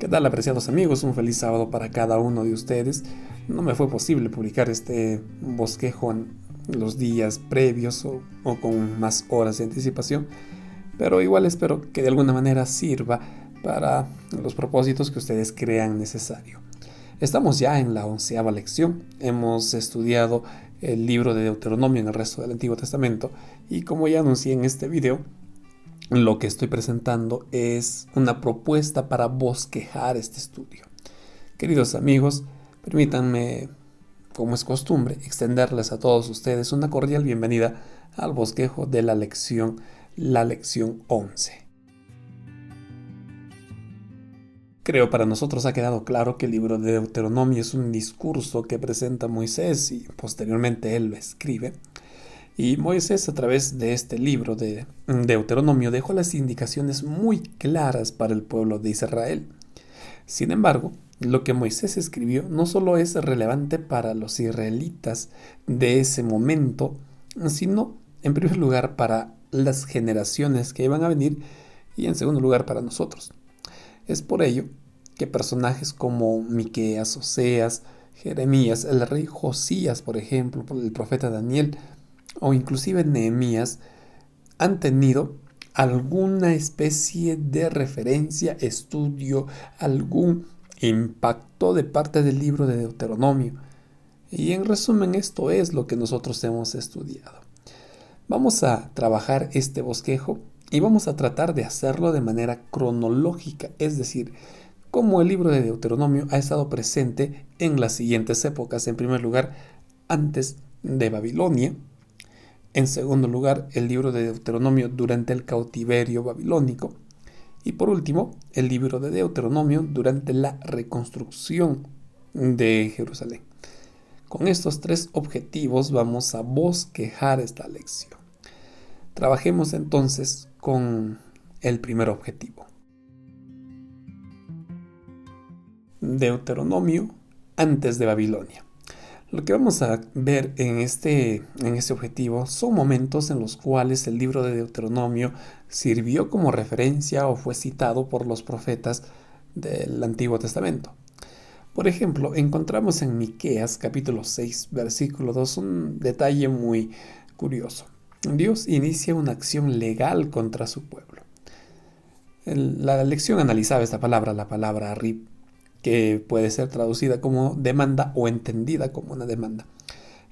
¿Qué tal, apreciados amigos? Un feliz sábado para cada uno de ustedes. No me fue posible publicar este bosquejo en los días previos o con más horas de anticipación, pero igual espero que de alguna manera sirva para los propósitos que ustedes crean necesario. Estamos ya en la 11ª lección. Hemos estudiado el libro de Deuteronomio en el resto del Antiguo Testamento y, como ya anuncié en este video, lo que estoy presentando es una propuesta para bosquejar este estudio. Queridos amigos, permítanme, como es costumbre, extenderles a todos ustedes una cordial bienvenida al bosquejo de la lección 11. Creo para nosotros ha quedado claro que el libro de Deuteronomio es un discurso que presenta Moisés y posteriormente él lo escribe. Y Moisés, a través de este libro de Deuteronomio, dejó las indicaciones muy claras para el pueblo de Israel. Sin embargo, lo que Moisés escribió no solo es relevante para los israelitas de ese momento, sino, en primer lugar, para las generaciones que iban a venir y, en segundo lugar, para nosotros. Es por ello que personajes como Miqueas, Oseas, Jeremías, el rey Josías, por ejemplo, el profeta Daniel, o inclusive Nehemías, han tenido alguna especie de referencia, estudio, algún impacto de parte del libro de Deuteronomio. Y en resumen, esto es lo que nosotros hemos estudiado. Vamos a trabajar este bosquejo y vamos a tratar de hacerlo de manera cronológica, es decir, cómo el libro de Deuteronomio ha estado presente en las siguientes épocas. En primer lugar, antes de Babilonia. En segundo lugar, el libro de Deuteronomio durante el cautiverio babilónico. Y por último, el libro de Deuteronomio durante la reconstrucción de Jerusalén. Con estos tres objetivos vamos a bosquejar esta lección. Trabajemos entonces con el primer objetivo. Deuteronomio antes de Babilonia. Lo que vamos a ver en este objetivo son momentos en los cuales el libro de Deuteronomio sirvió como referencia o fue citado por los profetas del Antiguo Testamento. Por ejemplo, encontramos en Miqueas capítulo 6, versículo 2, un detalle muy curioso. Dios inicia una acción legal contra su pueblo. La lección analizaba esta palabra, la palabra rib, que puede ser traducida como demanda o entendida como una demanda.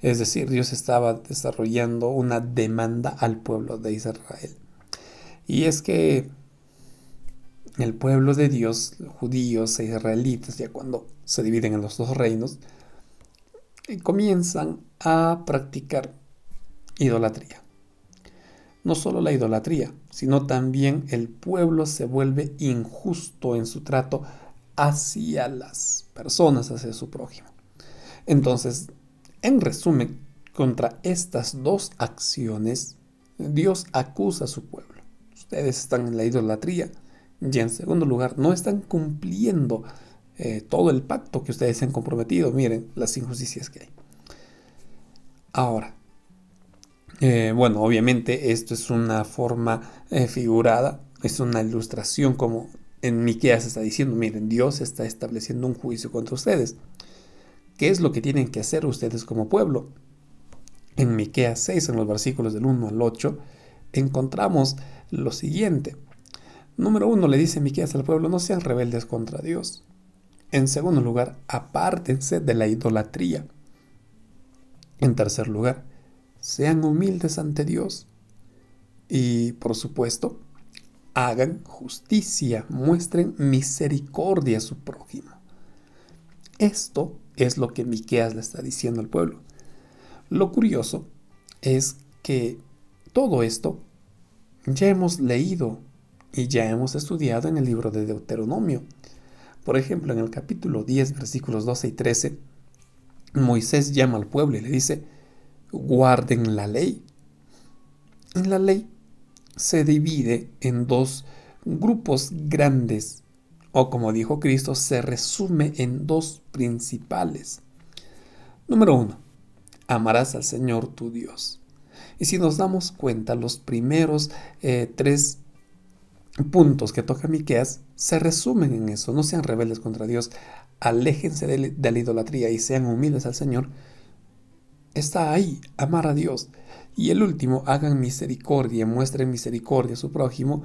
Es decir, Dios estaba desarrollando una demanda al pueblo de Israel. Y es que el pueblo de Dios, judíos e israelitas, ya cuando se dividen en los dos reinos, comienzan a practicar idolatría. No solo la idolatría, sino también el pueblo se vuelve injusto en su trato hacia las personas, hacia su prójimo. Entonces, en resumen, contra estas dos acciones, Dios acusa a su pueblo. Ustedes están en la idolatría y, en segundo lugar, no están cumpliendo todo el pacto que ustedes se han comprometido. Miren las injusticias que hay. Ahora, bueno, obviamente esto es una forma figurada, es una ilustración, como en Miqueas está diciendo, miren, Dios está estableciendo un juicio contra ustedes. ¿Qué es lo que tienen que hacer ustedes como pueblo? En Miqueas 6, en los versículos del 1 al 8, encontramos lo siguiente. Número 1, le dice Miqueas al pueblo, no sean rebeldes contra Dios. En segundo lugar, apártense de la idolatría. En tercer lugar, sean humildes ante Dios. Y, por supuesto, hagan justicia, muestren misericordia a su prójimo. Esto es lo que Miqueas le está diciendo al pueblo. Lo curioso es que todo esto ya hemos leído y ya hemos estudiado en el libro de Deuteronomio. Por ejemplo, en el capítulo 10, versículos 12 y 13, Moisés llama al pueblo y le dice, guarden la ley. En la ley se divide en dos grupos grandes, o como dijo Cristo, se resume en dos principales. Número 1, amarás al Señor tu Dios. Y si nos damos cuenta, los primeros tres puntos que toca Miqueas se resumen en eso. No sean rebeldes contra Dios, aléjense de la idolatría y sean humildes al Señor. Está ahí, amar a Dios. Y el último, hagan misericordia, muestren misericordia a su prójimo,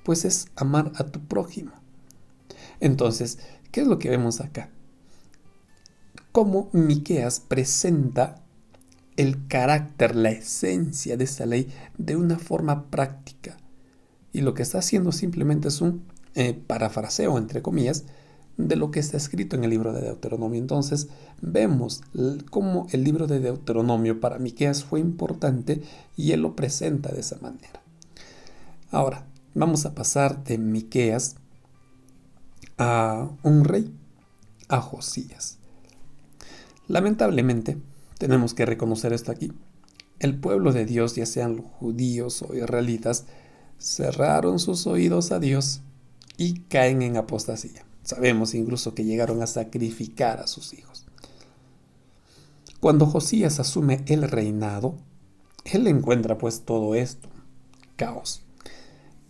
pues es amar a tu prójimo. Entonces, ¿qué es lo que vemos acá? Cómo Miqueas presenta el carácter, la esencia de esta ley de una forma práctica. Y lo que está haciendo simplemente es un parafraseo, entre comillas, de lo que está escrito en el libro de Deuteronomio. Entonces vemos cómo el libro de Deuteronomio para Miqueas fue importante y él lo presenta de esa manera. Ahora, vamos a pasar de Miqueas a un rey, a Josías. Lamentablemente, tenemos que reconocer esto aquí. El pueblo de Dios, ya sean los judíos o israelitas, cerraron sus oídos a Dios y caen en apostasía. Sabemos incluso que llegaron a sacrificar a sus hijos. Cuando Josías asume el reinado, él encuentra pues todo esto, caos.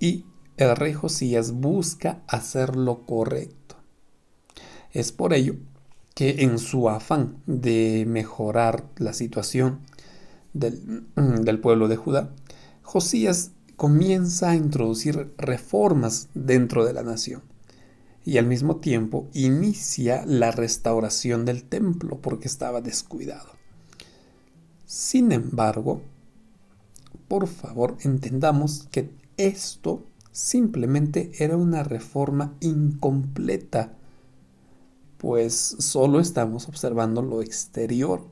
Y el rey Josías busca hacer lo correcto. Es por ello que en su afán de mejorar la situación del pueblo de Judá, Josías comienza a introducir reformas dentro de la nación y al mismo tiempo inicia la restauración del templo porque estaba descuidado. Sin embargo, por favor, entendamos que esto simplemente era una reforma incompleta, pues solo estamos observando lo exterior.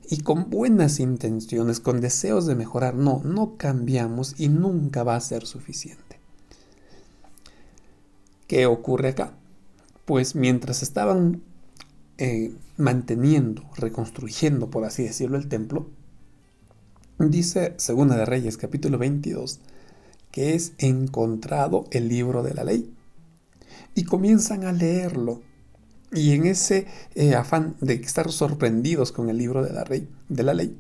Y con buenas intenciones, con deseos de mejorar, no cambiamos y nunca va a ser suficiente. ¿Qué ocurre acá? Pues mientras estaban manteniendo, reconstruyendo, por así decirlo, el templo, dice Segunda de Reyes, capítulo 22, que es encontrado el libro de la ley. Y comienzan a leerlo. Y en ese afán de estar sorprendidos con el libro de la ley,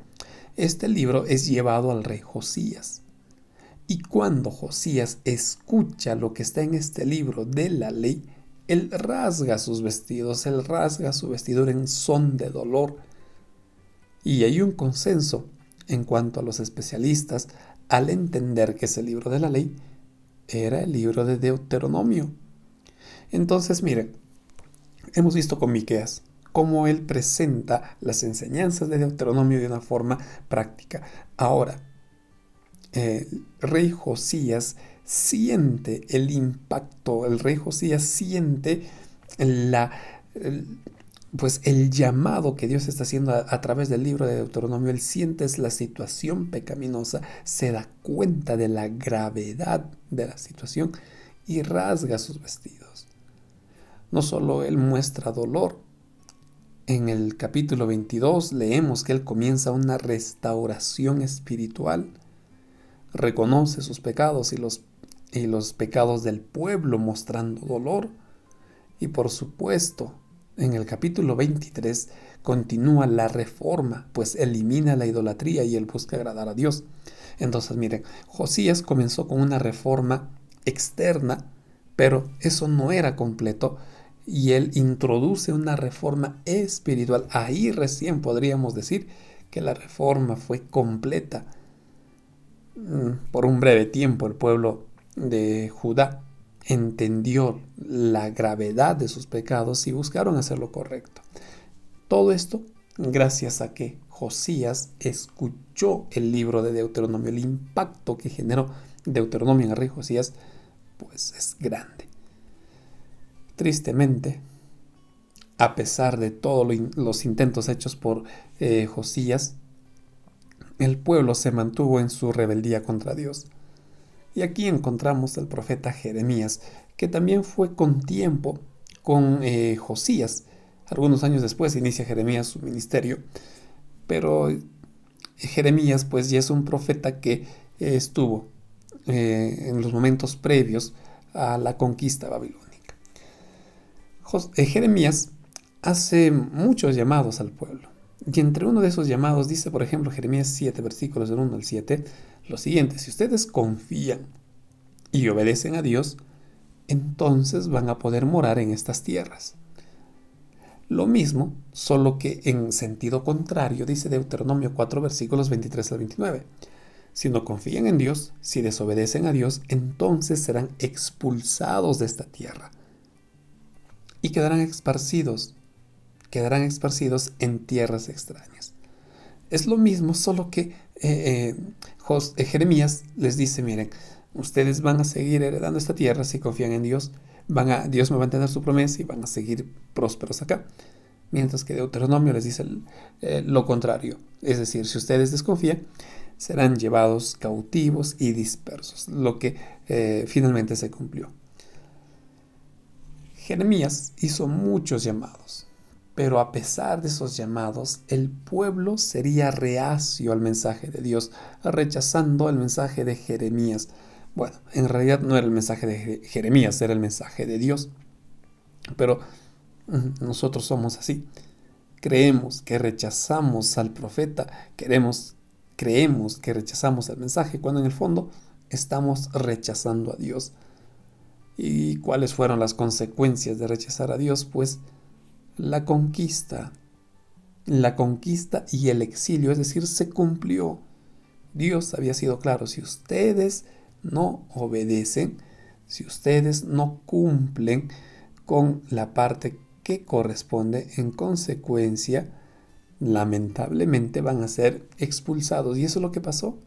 este libro es llevado al rey Josías. Y cuando Josías escucha lo que está en este libro de la ley, él rasga sus vestidos, él rasga su vestidura en son de dolor. Y hay un consenso en cuanto a los especialistas al entender que ese libro de la ley era el libro de Deuteronomio. Entonces, miren, hemos visto con Miqueas cómo él presenta las enseñanzas de Deuteronomio de una forma práctica. Ahora, el rey Josías siente el impacto, el rey Josías siente pues el llamado que Dios está haciendo a través del libro de Deuteronomio. Él siente la situación pecaminosa, se da cuenta de la gravedad de la situación y rasga sus vestidos. No solo él muestra dolor. En el capítulo 22 leemos que él comienza una restauración espiritual. Reconoce sus pecados y los pecados del pueblo mostrando dolor. Y por supuesto, en el capítulo 23 continúa la reforma, pues elimina la idolatría y él busca agradar a Dios. Entonces miren, Josías comenzó con una reforma externa, pero eso no era completo. Y él introduce una reforma espiritual. Ahí recién podríamos decir que la reforma fue completa. Por un breve tiempo el pueblo de Judá entendió la gravedad de sus pecados y buscaron hacer lo correcto. Todo esto gracias a que Josías escuchó el libro de Deuteronomio. El impacto que generó Deuteronomio en el rey Josías pues es grande. Tristemente, a pesar de todos los intentos hechos por Josías, el pueblo se mantuvo en su rebeldía contra Dios. Y aquí encontramos al profeta Jeremías, que también fue con tiempo con Josías. Algunos años después inicia Jeremías su ministerio, pero Jeremías pues ya es un profeta que estuvo en los momentos previos a la conquista babilónica. Jeremías hace muchos llamados al pueblo. Y entre uno de esos llamados dice, por ejemplo, Jeremías 7, versículos del 1 al 7, lo siguiente: si ustedes confían y obedecen a Dios, entonces van a poder morar en estas tierras. Lo mismo, solo que en sentido contrario, dice Deuteronomio 4, versículos 23 al 29. Si no confían en Dios, si desobedecen a Dios, entonces serán expulsados de esta tierra y quedarán esparcidos en tierras extrañas. Es lo mismo, solo que Jeremías les dice, miren, ustedes van a seguir heredando esta tierra si confían en Dios, Dios me va a tener su promesa y van a seguir prósperos acá. Mientras que Deuteronomio les dice lo contrario, es decir, si ustedes desconfían, serán llevados cautivos y dispersos, lo que finalmente se cumplió. Jeremías hizo muchos llamados, pero a pesar de esos llamados, el pueblo sería reacio al mensaje de Dios, rechazando el mensaje de Jeremías. Bueno, en realidad no era el mensaje de Jeremías, era el mensaje de Dios. Pero nosotros somos así. Creemos que rechazamos al profeta, creemos que rechazamos el mensaje, cuando en el fondo estamos rechazando a Dios. ¿Y cuáles fueron las consecuencias de rechazar a Dios? Pues la conquista y el exilio, es decir, se cumplió. Dios había sido claro, si ustedes no obedecen, si ustedes no cumplen con la parte que corresponde, en consecuencia, lamentablemente van a ser expulsados. Y eso es lo que pasó.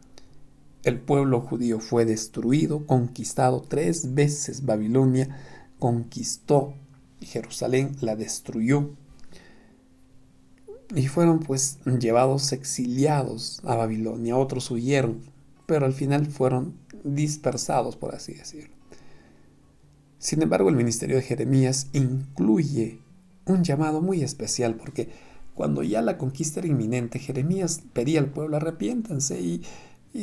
El pueblo judío fue destruido, conquistado 3 veces. Babilonia conquistó Jerusalén, la destruyó. Y fueron pues llevados exiliados a Babilonia. Otros huyeron, pero al final fueron dispersados, por así decirlo. Sin embargo, el ministerio de Jeremías incluye un llamado muy especial, porque cuando ya la conquista era inminente, Jeremías pedía al pueblo: arrepiéntanse y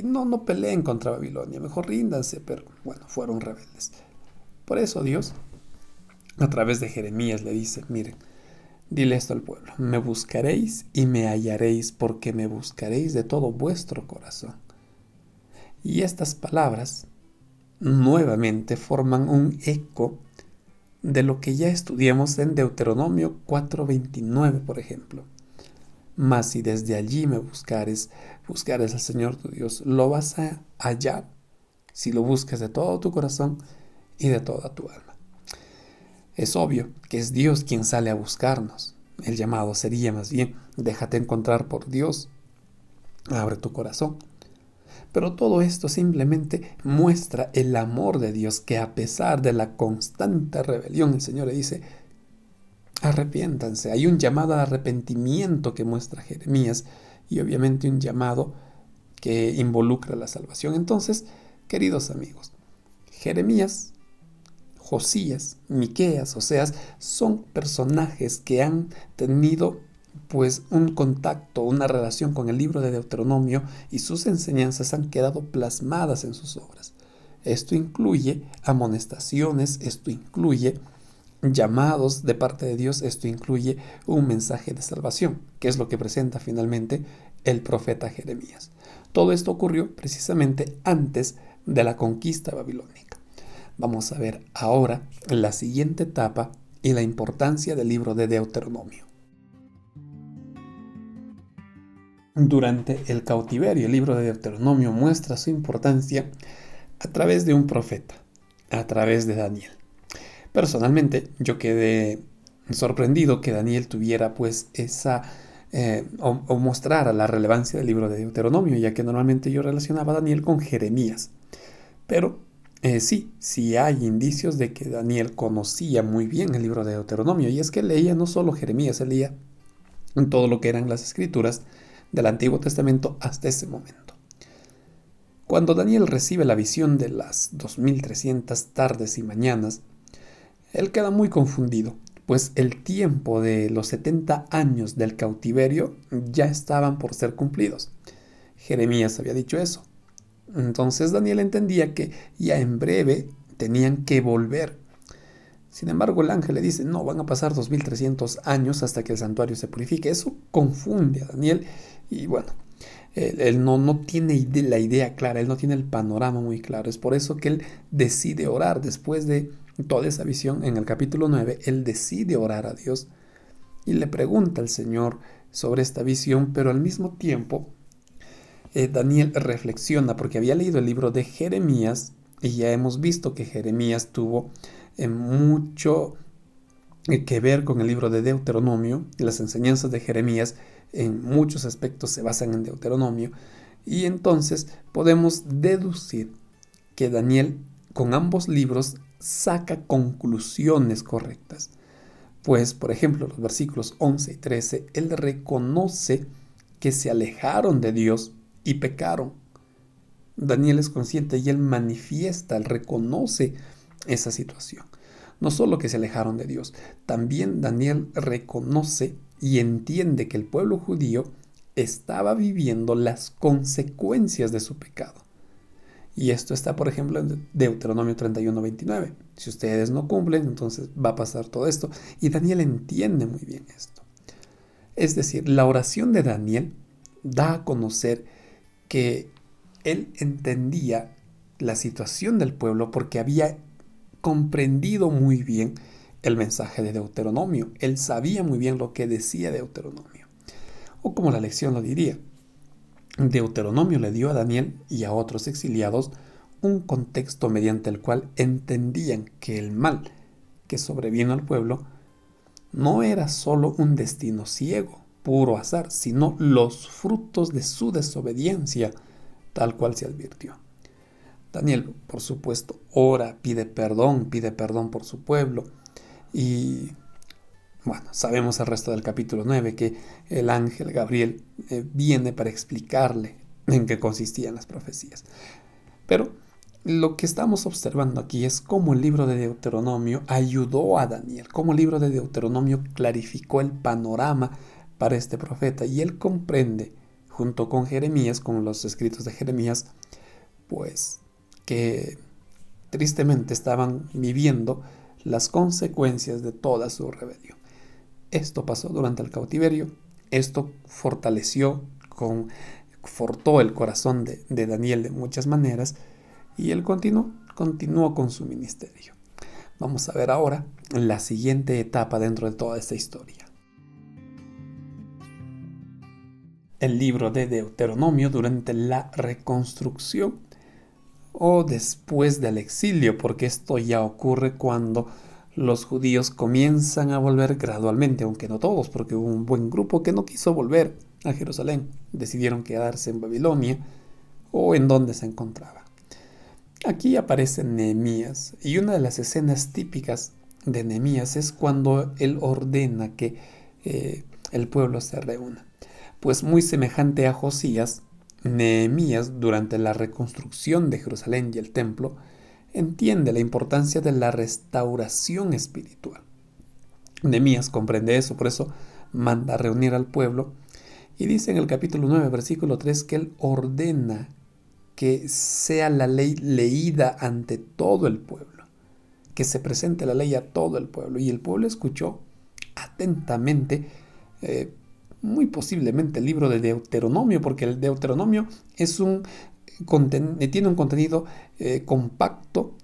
no peleen contra Babilonia, mejor ríndanse, pero bueno, fueron rebeldes. Por eso Dios, a través de Jeremías, le dice: miren, dile esto al pueblo: me buscaréis y me hallaréis, porque me buscaréis de todo vuestro corazón. Y estas palabras nuevamente forman un eco de lo que ya estudiamos en Deuteronomio 4:29, por ejemplo. Mas si desde allí me buscares al Señor tu Dios, lo vas a hallar si lo buscas de todo tu corazón y de toda tu alma. Es obvio que es Dios quien sale a buscarnos. El llamado sería más bien: déjate encontrar por Dios, abre tu corazón. Pero todo esto simplemente muestra el amor de Dios, que a pesar de la constante rebelión, el Señor le dice: arrepiéntanse. Hay un llamado al arrepentimiento que muestra Jeremías, y obviamente un llamado que involucra la salvación. Entonces, queridos amigos, Jeremías, Josías, Miqueas, Oseas, son personajes que han tenido pues un contacto, una relación con el libro de Deuteronomio, y sus enseñanzas han quedado plasmadas en sus obras. Esto incluye amonestaciones, esto incluye llamados de parte de Dios, esto incluye un mensaje de salvación, que es lo que presenta finalmente el profeta Jeremías. Todo esto ocurrió precisamente antes de la conquista babilónica. Vamos a ver ahora la siguiente etapa y la importancia del libro de Deuteronomio. Durante el cautiverio, el libro de Deuteronomio muestra su importancia a través de un profeta, a través de Daniel. Personalmente, yo quedé sorprendido que Daniel tuviera pues esa o mostrara la relevancia del libro de Deuteronomio, ya que normalmente yo relacionaba a Daniel con Jeremías. Pero sí hay indicios de que Daniel conocía muy bien el libro de Deuteronomio, y es que leía no solo Jeremías, él leía todo lo que eran las escrituras del Antiguo Testamento hasta ese momento. Cuando Daniel recibe la visión de las 2300 tardes y mañanas, él queda muy confundido, pues el tiempo de los 70 años del cautiverio ya estaban por ser cumplidos. Jeremías había dicho eso. Entonces Daniel entendía que ya en breve tenían que volver. Sin embargo, el ángel le dice: no, van a pasar 2300 años hasta que el santuario se purifique. Eso confunde a Daniel y bueno, Él no tiene la idea clara, él no tiene el panorama muy claro. Es por eso que él decide orar. Después de toda esa visión, en el capítulo 9, él decide orar a Dios y le pregunta al Señor sobre esta visión, pero al mismo tiempo Daniel reflexiona porque había leído el libro de Jeremías y ya hemos visto que Jeremías tuvo mucho que ver con el libro de Deuteronomio. Las enseñanzas de Jeremías en muchos aspectos se basan en Deuteronomio, y entonces podemos deducir que Daniel con ambos libros saca conclusiones correctas. Pues, por ejemplo, los versículos 11 y 13, él reconoce que se alejaron de Dios y pecaron. Daniel es consciente y él manifiesta, él reconoce esa situación. No solo que se alejaron de Dios, también Daniel reconoce y entiende que el pueblo judío estaba viviendo las consecuencias de su pecado. Y esto está, por ejemplo, en Deuteronomio 31:29. Si ustedes no cumplen, entonces va a pasar todo esto. Y Daniel entiende muy bien esto. Es decir, la oración de Daniel da a conocer que él entendía la situación del pueblo porque había comprendido muy bien el mensaje de Deuteronomio. Él sabía muy bien lo que decía Deuteronomio. O como la lección lo diría, Deuteronomio le dio a Daniel y a otros exiliados un contexto mediante el cual entendían que el mal que sobrevino al pueblo no era solo un destino ciego, puro azar, sino los frutos de su desobediencia, tal cual se advirtió. Daniel, por supuesto, ora, pide perdón por su pueblo. Y bueno, sabemos el resto del capítulo 9 que el ángel Gabriel viene para explicarle en qué consistían las profecías. Pero lo que estamos observando aquí es cómo el libro de Deuteronomio ayudó a Daniel, cómo el libro de Deuteronomio clarificó el panorama para este profeta, y él comprende, junto con Jeremías, con los escritos de Jeremías, pues que tristemente estaban viviendo las consecuencias de toda su rebelión. Esto pasó durante el cautiverio, esto confortó el corazón de Daniel de muchas maneras, y él continuó con su ministerio. Vamos a ver ahora la siguiente etapa dentro de toda esta historia. El libro de Deuteronomio durante la reconstrucción o después del exilio, porque esto ya ocurre cuando los judíos comienzan a volver gradualmente, aunque no todos, porque hubo un buen grupo que no quiso volver a Jerusalén, decidieron quedarse en Babilonia o en donde se encontraba. Aquí aparece Nehemías, y una de las escenas típicas de Nehemías es cuando él ordena que el pueblo se reúna. Pues muy semejante a Josías, Nehemías, durante la reconstrucción de Jerusalén y el templo, entiende la importancia de la restauración espiritual. Nehemías comprende eso, por eso manda a reunir al pueblo, y dice en el capítulo 9, versículo 3, que él ordena que sea la ley leída ante todo el pueblo, que se presente la ley a todo el pueblo. Y el pueblo escuchó atentamente, muy posiblemente el libro de Deuteronomio, porque el Deuteronomio tiene un contenido compacto,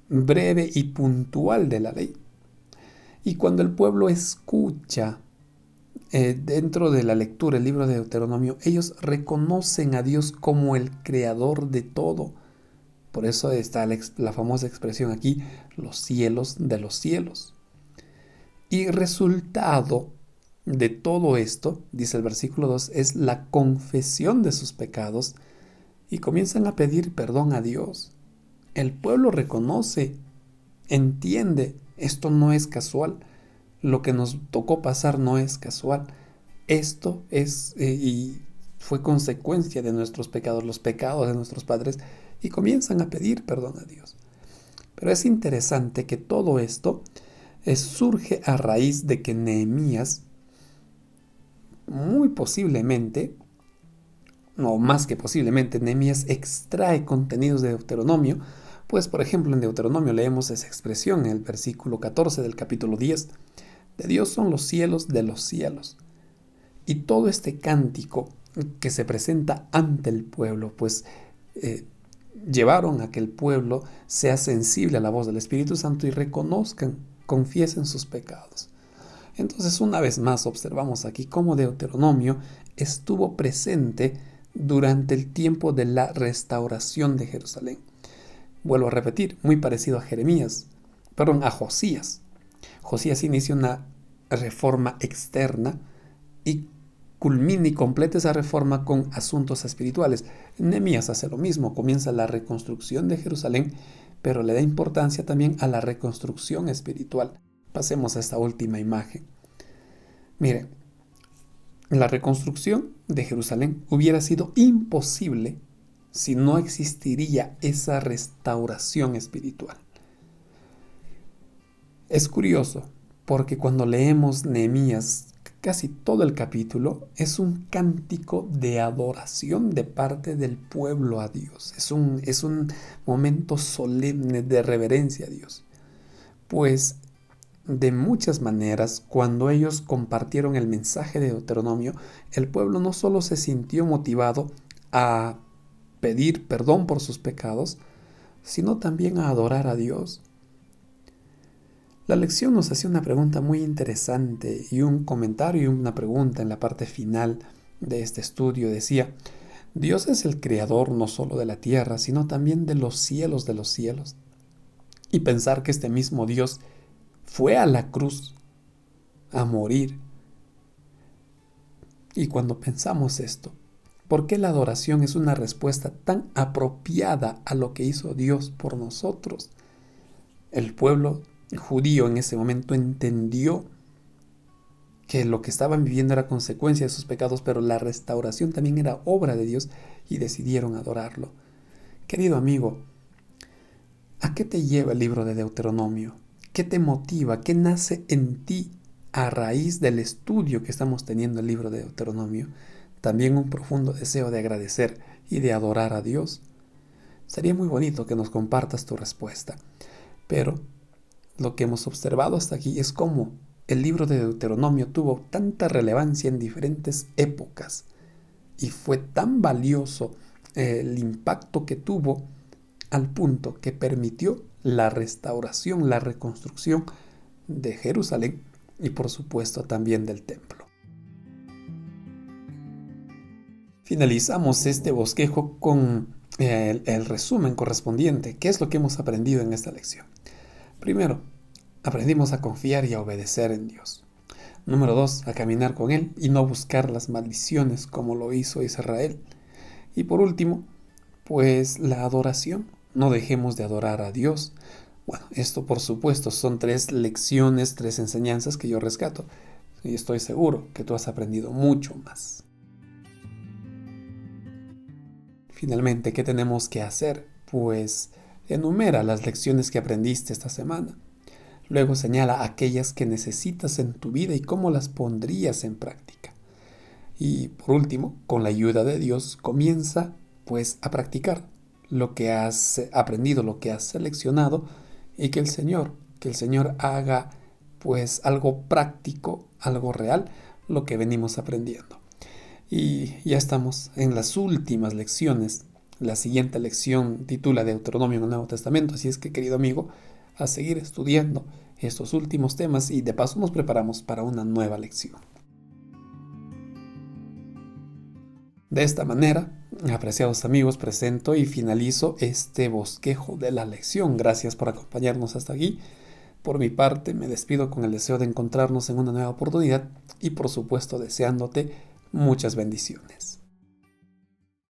breve y puntual de la ley. Y cuando el pueblo escucha dentro de la lectura el libro de Deuteronomio, ellos reconocen a Dios como el creador de todo. Por eso está la famosa expresión aquí, los cielos de los cielos. Y resultado de todo esto, dice el versículo 2, es la confesión de sus pecados, y comienzan a pedir perdón a Dios. El pueblo reconoce, entiende, esto no es casual, lo que nos tocó pasar no es casual, esto es y fue consecuencia de nuestros pecados, los pecados de nuestros padres, y comienzan a pedir perdón a Dios. Pero es interesante que todo esto surge a raíz de que Nehemías, muy posiblemente, no más que posiblemente, Nehemías extrae contenidos de Deuteronomio, pues por ejemplo en Deuteronomio leemos esa expresión en el versículo 14 del capítulo 10, de Dios son los cielos de los cielos. Y todo este cántico que se presenta ante el pueblo, pues llevaron a que el pueblo sea sensible a la voz del Espíritu Santo y reconozcan, confiesen sus pecados. Entonces, una vez más, observamos aquí cómo Deuteronomio estuvo presente durante el tiempo de la restauración de Jerusalén. Vuelvo a repetir, muy parecido a Josías. Josías inicia una reforma externa y culmina y completa esa reforma con asuntos espirituales. Nehemías hace lo mismo, comienza la reconstrucción de Jerusalén, pero le da importancia también a la reconstrucción espiritual. Pasemos a esta última imagen. Mire, la reconstrucción de Jerusalén hubiera sido imposible si no existiría esa restauración espiritual. Es curioso, porque cuando leemos Nehemías, casi todo el capítulo es un cántico de adoración de parte del pueblo a Dios. Es un momento solemne de reverencia a Dios. Pues de muchas maneras, cuando ellos compartieron el mensaje de Deuteronomio, el pueblo no solo se sintió motivado a pedir perdón por sus pecados, sino también a adorar a Dios. La lección nos hacía una pregunta muy interesante y un comentario y una pregunta en la parte final de este estudio decía: Dios es el creador no solo de la tierra, sino también de los cielos de los cielos. Y pensar que este mismo Dios fue a la cruz a morir. Y cuando pensamos esto, ¿por qué la adoración es una respuesta tan apropiada a lo que hizo Dios por nosotros? El pueblo judío en ese momento entendió que lo que estaban viviendo era consecuencia de sus pecados, pero la restauración también era obra de Dios y decidieron adorarlo. Querido amigo, ¿a qué te lleva el libro de Deuteronomio? ¿Qué te motiva? ¿Qué nace en ti a raíz del estudio que estamos teniendo el libro de Deuteronomio? También un profundo deseo de agradecer y de adorar a Dios. Sería muy bonito que nos compartas tu respuesta, pero lo que hemos observado hasta aquí es cómo el libro de Deuteronomio tuvo tanta relevancia en diferentes épocas y fue tan valioso el impacto que tuvo al punto que permitió la restauración, la reconstrucción de Jerusalén y por supuesto también del templo. Finalizamos este bosquejo con el resumen correspondiente. ¿Qué es lo que hemos aprendido en esta lección? Primero, aprendimos a confiar y a obedecer en Dios. Número 2, a caminar con Él y no buscar las maldiciones como lo hizo Israel. Y por último, pues la adoración. No dejemos de adorar a Dios. Bueno, esto por supuesto son 3 lecciones, 3 enseñanzas que yo rescato. Y estoy seguro que tú has aprendido mucho más. Finalmente, ¿qué tenemos que hacer? Pues enumera las lecciones que aprendiste esta semana. Luego señala aquellas que necesitas en tu vida y cómo las pondrías en práctica. Y por último, con la ayuda de Dios, comienza pues a practicar lo que has aprendido, lo que has seleccionado y que el Señor haga pues algo práctico, algo real, lo que venimos aprendiendo. Y ya estamos en las últimas lecciones. La siguiente lección titula Deuteronomio en el Nuevo Testamento, así es que, querido amigo, a seguir estudiando estos últimos temas y de paso nos preparamos para una nueva lección. De esta manera, apreciados amigos, presento y finalizo este bosquejo de la lección. Gracias por acompañarnos hasta aquí. Por mi parte, me despido con el deseo de encontrarnos en una nueva oportunidad y por supuesto deseándote muchas bendiciones.